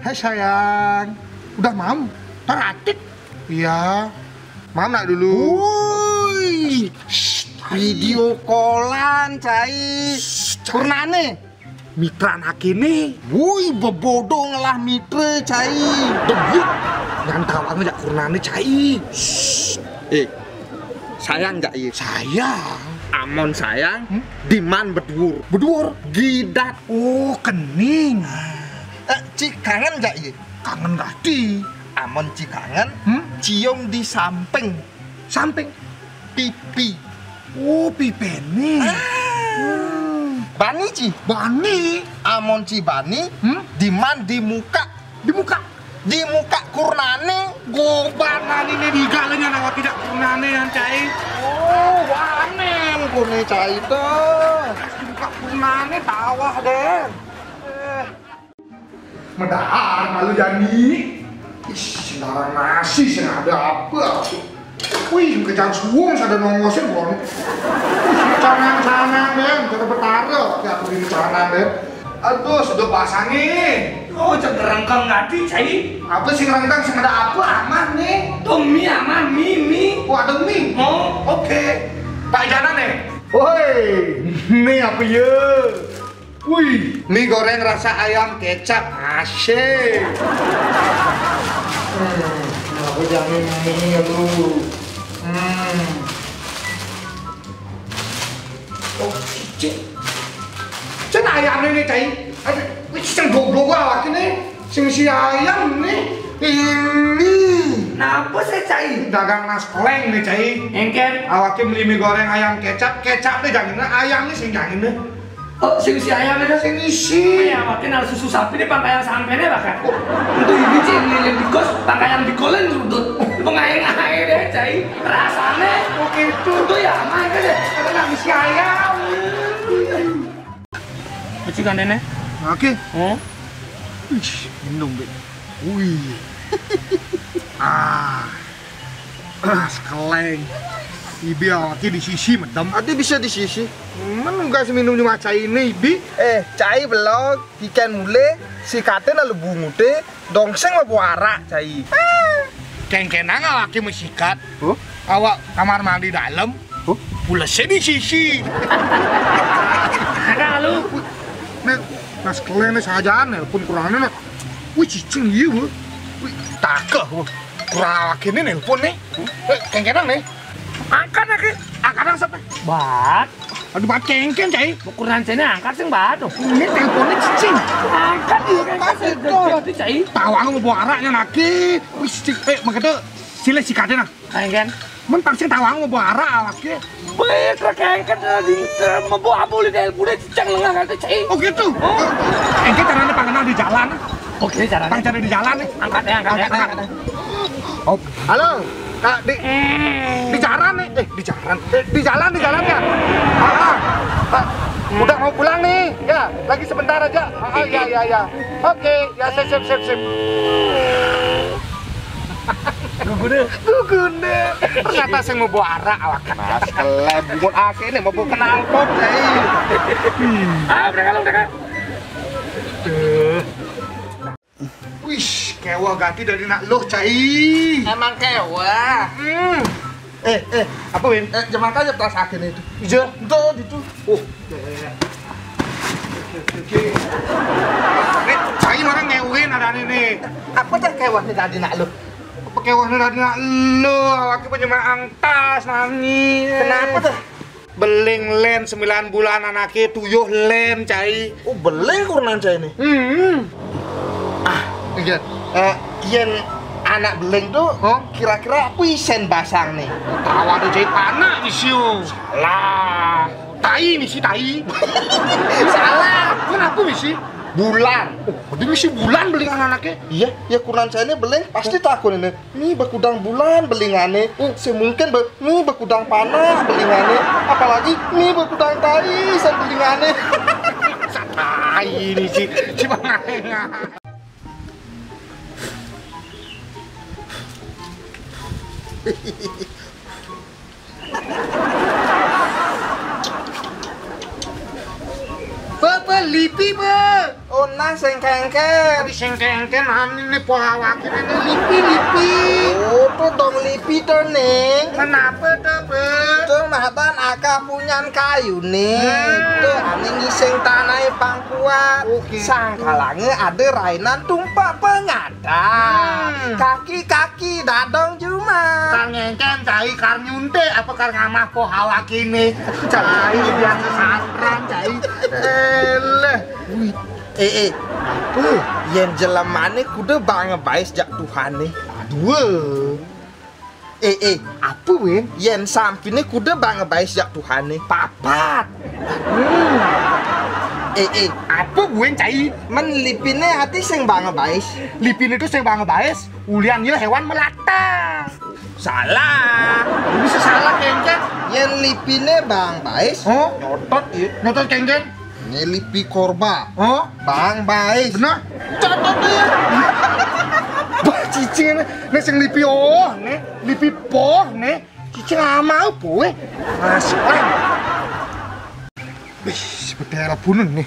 Hai sayang, udah mam? Teratik? Iya, mam nak dulu. Woi, video callan cai. Purnane, mitra anak ini. Woi, bebodo ngelah mitra cai. Debut, jangan kawan ngejak purnane cai. Sayang gak iya? Sayang. Amon sayang, diman bedur. Bedur, gidat. Oh, kening. Cik kangen gak iya? Kangen tadi. Amon cik kangen, cium di samping. Samping. Pipi. Oh, pipene. Bani ci. Bani. Amon ci bani, diman di muka. Di muka. Di muka kurnane. Gobanan ini digalanya nawa tidak kurnane yang cai. Oh, wanen kurne cai tuh. Di muka kurnane tawah deh. Medahar malu jani. Ih, sindaran nasi sih ada apa? Wih, kejar suung sada nongosin bon. Wih, canang-canang deh, kita bertaruh. Ya, aku ini canang deh. Aduh, sudah pasangin. Oh, jangan rengkang ngadi, cai. Apa sih rengkang sih ada apa aman nih? Tuh mie aman, mie. Oh, ada mie. Oh, Oke. Pak Jana nih. Woi, ini apa ya? Wih, mie goreng rasa ayam kecap, asyik. Aku jamin mie lu. Oh, cek ayam ini cai. Ada, wih, sing goblok awak ini. Sing si ayam nih. Ini. kenapa sih, cai? Dagang nas kleng nih cai. Engken. Awaknya beli mie goreng ayam kecap, kecap nih jangan ayam nih sing jangan nih. Oh, sing si ayam itu Sing isi. ya, makin harus susu sapi nih pakaian sampai bahkan. Untuk ini cai lilin di kos, pakaian di kolen rudut. Pengair-ngair deh, cai. Rasanya Oke itu. itu ya aman kan deh. Karena isi ayam. Kecil kan nenek? Oke. Oh. Wih, minum deh. Wih. Sekeleng. Ibi awaknya di sisi medam. Adi bisa di sisi. Mana enggak minum cuma cai ini, Ibi? Cai belok, ikan mule, si katen lalu bungu teh, dongseng mau buara cai. Keng-kenang awaknya mesikat. Awak kamar mandi dalam. Pulesnya di sisi. Agak lu. Nih, nas keleng nih sajaan nelpon kurangnya nih. Wih, cicing iya, Bu. Wih, takeh, Bu. Kurang awak ini nelpon nih. Keng-kenang nih. Angkat lagi. Angkat sampai. Bat. Aduh, bat kengken, cai. Ukuran sini angkat sih bat. Ini teleponnya cicing. Angkat iya kan itu cai. Tawang mau bawa araknya lagi. Wih, makanya sila si kaden ah. Engken. Mentang sih tawang mau bawa arak awaknya. Baik, engken tadi mau bawa boleh telepon cicang lengah kan cai. Oh gitu. Engke caranya pangenal di jalan. Oke, caranya. Cara di jalan nih. Angkat ya, angkat ya. Oh, halo. Kak, di jalan nih. Di jalan ya. Udah mau pulang nih. Ya, lagi sebentar aja. Ya. Oke, ya sip. Gugune. Ternyata saya mau bawa arak awak. Mas kelem bungut ake nih mau kenal pot cai. Berangkat. Wih, kewah ganti dari nak loh, cai. Emang kewah. Apa Win? Jangan aja tas ake nih itu. Iya, Itu. Oke. Nih, cai orang ngewin ada nih. Apa teh kewah nih tadi nak lu? Kewah dari nak lo, awak punya angtas nani. Kenapa tuh? Beling len 9 bulan anaknya tuyuh len, cai. Oh, beling kurnan cai ini. Iya. Yen anak beling tuh kira-kira pisen basang nih. Tawa ada jahit anak misiu. Salah. Tai misi tai. Salah. Kenapa misi? Bulan. Jadi misi bulan beling anaknya. Iya, ya kurnan saya ini beling pasti takut ini. Nih bakudang bulan belingane. Semungkin nih bakudang panah belingane. Apalagi nih bakudang tai san belingane. Tai ini sih. Cuma ngaheng. Lipi, Pak. Oh nah sing kengken. Tadi sing kengken ini po awak ini lipi. Oh tuh dong lipi tuh ning. Kenapa tuh, Be? Tuh matan akah punyan kayu nih. Tuh ane ngising tanah pangkuat. Oke. Sangkalange ada rainan tumpak pengadang. Kaki-kaki dadong cuma. Kar ngengken cai kar nyunte apa kar ngamah po awak ini. Cai biasa santran cai. Eleh. Yen jelemane kudu banget baik jak Tuhan nih. Aduh. Apa wen? Yen sampine kudu banget baik jak Tuhan nih. Papat. Apa gue cai? Men lipine hati sing banget baik. Lipin itu sing banget baes. Ulian ieu hewan melata. Salah. Bisa salah kengken. Yen lipine bang baik. Oh, Nyotot ieu. nonton kengken. Ini lipi korba. Oh, Bang baik. bener. Catat ya. Bah, cicing ini sing lipi oh, nih lipi poh, nih cicing amal poe. Masuk. Wih, seperti telepon nih.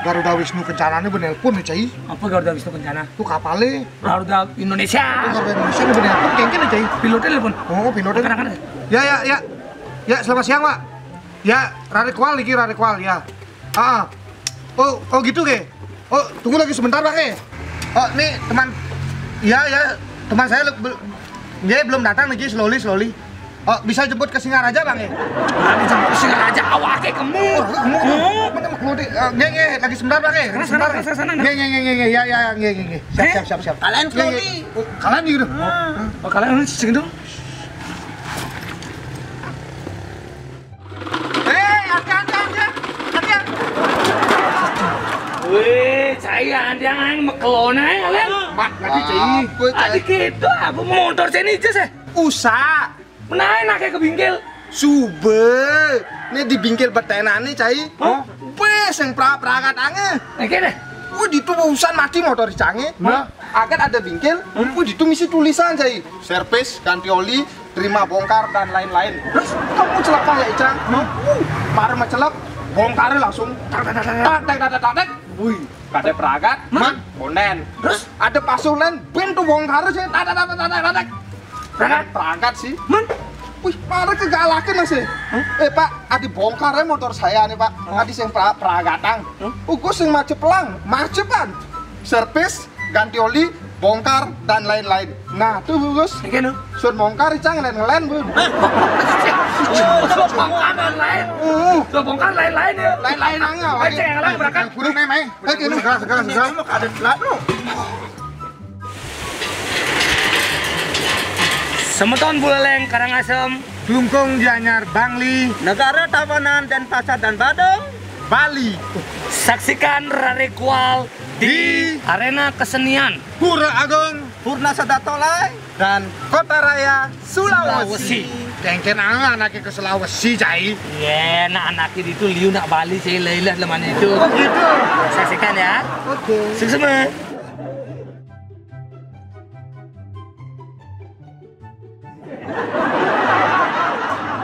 Garuda Wisnu Kencana ini benelpon nih, Cai. Apa Garuda Wisnu Kencana? Tuh kapalnya. Garuda Indonesia. Garuda Indonesia ini benelpon, kengken nih, Cai. Pilotnya telepon. Oh, pilotnya. Kadang-kadang. Ya. Ya, selamat siang, Pak. Ya, Rarekwal ya. Oh gitu, ke. Oh, tunggu lagi sebentar, Pak, ke. Oh, nih teman. Ya, teman saya dia belum datang nih, slowly. Oh, bisa jemput ke Singaraja, Bang, ya? Nanti jemput ke Singaraja, awake kemur. Nge, lagi sebentar, Bang, ya. Sana. Nge, ya. Siap. Kalian slowly. Kalian gitu. Oh, kalian cicing dong. Wih, saya ada yang mekelona ya, Len. Mak, lagi, Cai. Adik gitu, apa motor sini aja sih? Usah. Menaik naknya ke bingkel. Sube. Ini di bingkil betenane cai. Hah? Wes yang pra-prakat ange. Oke deh. Di itu urusan mati motor cange. Nah. Akan ada bingkil. Di itu misi tulisan cai. Servis, ganti oli, terima bongkar dan lain-lain. Terus kamu celaka ya Icang? Marah macelak, bongkarnya langsung. Tak. Wih, ada peragat, bonen. Terus ada pasulen, pintu bongkar sih. Tak. Peragat sih. Wih, marah kegalakan masih. Pak, adi bongkarnya motor saya nih Pak. Adi sing peragatan. Gue sing macepan. Servis, ganti oli, bongkar dan lain-lain. Nah, tuh Gus. Oke no. Sun bongkar icang ngelen Bun. Coba bongkar lain-lain. Coba bongkar lain-lain ya. Lain-lain anga. Ayo yang lain berangkat. Kurang nih, Mai. Segera. Ada telat no. Semeton Buleleng Karangasem, Dungkung Gianyar Bangli, Negara Tabanan dan Pasar dan Badung, Bali, saksikan Rarekwal di Arena Kesenian Pura Agung, Purna Sadatolai, dan Kota Raya Sulawesi. Kengken anaknya ke Sulawesi, Cai. Iya, anak-anak itu liu nak Bali saya lelah lemana itu. Oh gitu. Saksikan ya. Oke. Sukses semua.